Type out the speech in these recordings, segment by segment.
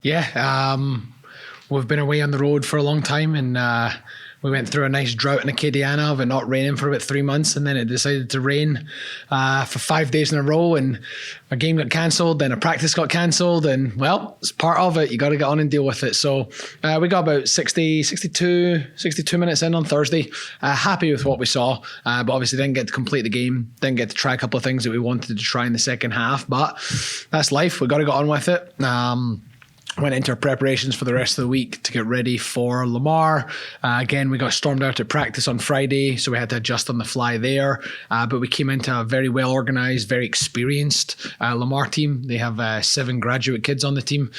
Yeah, we've been away on the road for a long time, and we went through a nice drought in Acadiana of it not raining for about 3 months, and then it decided to rain for 5 days in a row, and a game got cancelled, then a practice got cancelled, and well, it's part of it. You got to get on and deal with it. So we got about 62 minutes in on Thursday. Happy with what we saw, but obviously didn't get to complete the game, didn't get to try a couple of things that we wanted to try in the second half, but that's life. We got to get on with it. Went into our preparations for the rest of the week to get ready for Lamar. Again, we got stormed out at practice on Friday, so we had to adjust on the fly there. But we came into a very well organised, very experienced Lamar team. They have 7 graduate kids on the team,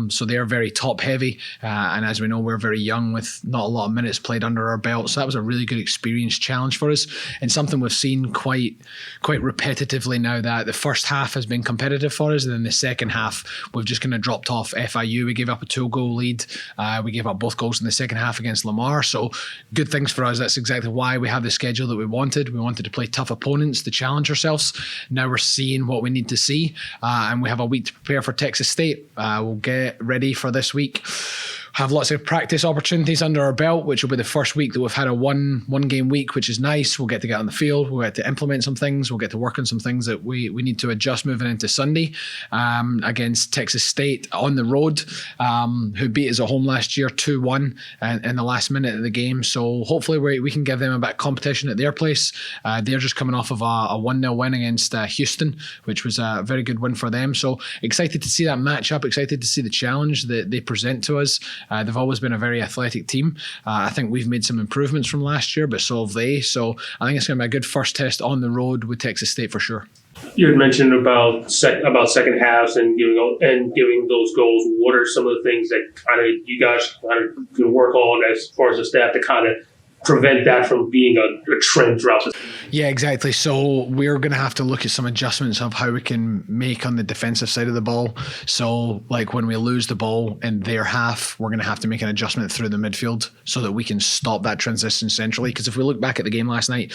so they're very top heavy. And as we know, we're very young with not a lot of minutes played under our belt. So that was a really good experience challenge for us, and something we've seen quite repetitively now, that the first half has been competitive for us, and then the second half we've just kind of dropped off. FIU, we gave up a 2-goal lead. We gave up both goals in the second half against Lamar. So good things for us. That's exactly why we have the schedule that we wanted. We wanted to play tough opponents to challenge ourselves. Now we're seeing what we need to see, and we have a week to prepare for Texas State. We'll get ready for this week. Have lots of practice opportunities under our belt, which will be the first week that we've had a one game week, which is nice. We'll get to get on the field. We'll get to implement some things. We'll get to work on some things that we need to adjust moving into Sunday against Texas State on the road, who beat us at home last year 2-1 in the last minute of the game. So hopefully we can give them a bit of competition at their place. They're just coming off of a 1-0 win against Houston, which was a very good win for them. So excited to see that matchup, excited to see the challenge that they present to us. They've always been a very athletic team. I think we've made some improvements from last year, but so have they. So I think it's going to be a good first test on the road with Texas State for sure. You had mentioned about second halves and giving those goals. What are some of the things that kind of you guys can work on as far as the staff to kind of prevent that from being a trend throughout the season? Yeah, exactly. So we're going to have to look at some adjustments of how we can make on the defensive side of the ball. So like when we lose the ball in their half, we're going to have to make an adjustment through the midfield so that we can stop that transition centrally. Because if we look back at the game last night,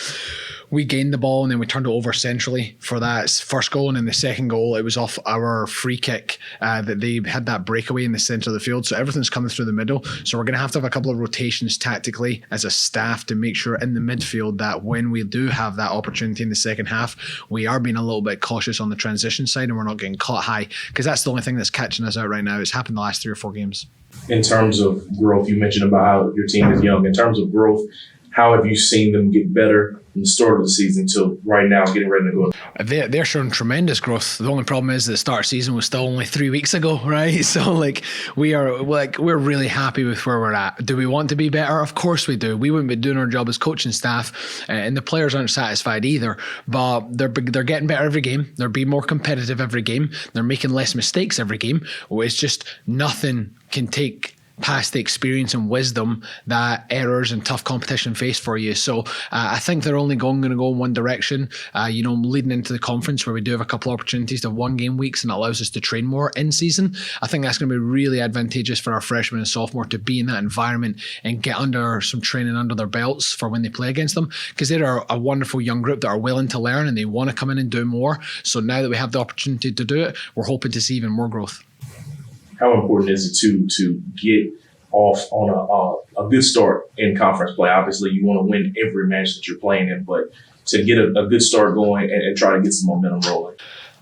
we gained the ball and then we turned it over centrally for that first goal, and then the second goal, it was off our free kick that they had that breakaway in the center of the field. So everything's coming through the middle. So we're going to have a couple of rotations tactically as a staff to make sure in the midfield that when we do have that opportunity in the second half, we are being a little bit cautious on the transition side and we're not getting caught high, because that's the only thing that's catching us out right now. It's happened the last 3 or 4 games. In terms of growth, you mentioned about how your team is young. In terms of growth, how have you seen them get better from the start of the season till right now, getting ready to go? They're showing tremendous growth. The only problem is that the start of the season was still only 3 weeks ago, right? So we're really happy with where we're at. Do we want to be better? Of course we do. We wouldn't be doing our job as coaching staff, and the players aren't satisfied either. But they're getting better every game. They're being more competitive every game. They're making less mistakes every game. It's just nothing can take past the experience and wisdom that errors and tough competition face for you. So I think they're only going to go in one direction. Leading into the conference where we do have a couple of opportunities to 1 game weeks and it allows us to train more in season. I think that's going to be really advantageous for our freshmen and sophomore to be in that environment and get under some training under their belts for when they play against them, because they're a wonderful young group that are willing to learn and they want to come in and do more. So now that we have the opportunity to do it, we're hoping to see even more growth. How important is it to get off on a good start in conference play? Obviously, you want to win every match that you're playing in, but to get a good start going and try to get some momentum rolling.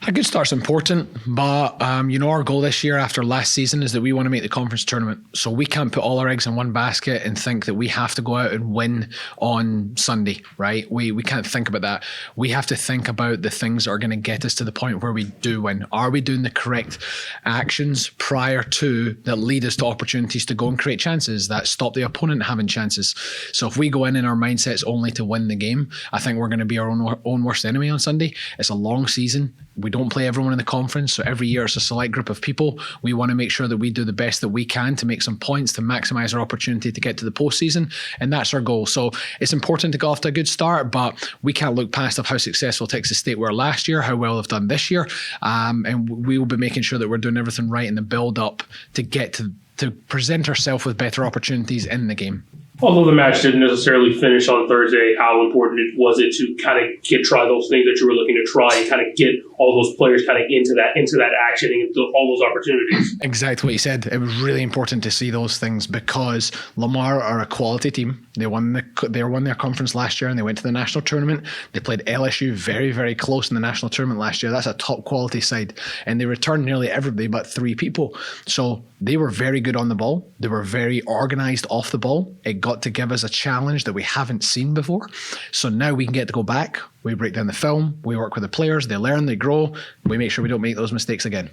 A good start's important, but our goal this year after last season is that we want to make the conference tournament. So we can't put all our eggs in one basket and think that we have to go out and win on Sunday, right? We can't think about that. We have to think about the things that are going to get us to the point where we do win. Are we doing the correct actions prior to that lead us to opportunities to go and create chances that stop the opponent having chances? So if we go in and our mindset's only to win the game, I think we're going to be our own worst enemy on Sunday. It's a long season. We don't play everyone in the conference, so every year it's a select group of people. We want to make sure that we do the best that we can to make some points, to maximize our opportunity to get to the postseason, and that's our goal. So it's important to get off to a good start, but we can't look past of how successful Texas State were last year, how well they've done this year, and we will be making sure that we're doing everything right in the build-up to get to present ourselves with better opportunities in the game. Although the match didn't necessarily finish on Thursday, how important was it to kind of try those things that you were looking to try and kind of get all those players kind of into that action and into all those opportunities? Exactly what you said. It was really important to see those things because Lamar are a quality team. They won their conference last year and they went to the national tournament. They played LSU very, very close in the national tournament last year. That's a top quality side. And they returned nearly everybody but 3 people. So they were very good on the ball. They were very organized off the ball. It got to give us a challenge that we haven't seen before. So now we can get to go back. We break down the film. We work with the players. They learn, they grow. We make sure we don't make those mistakes again.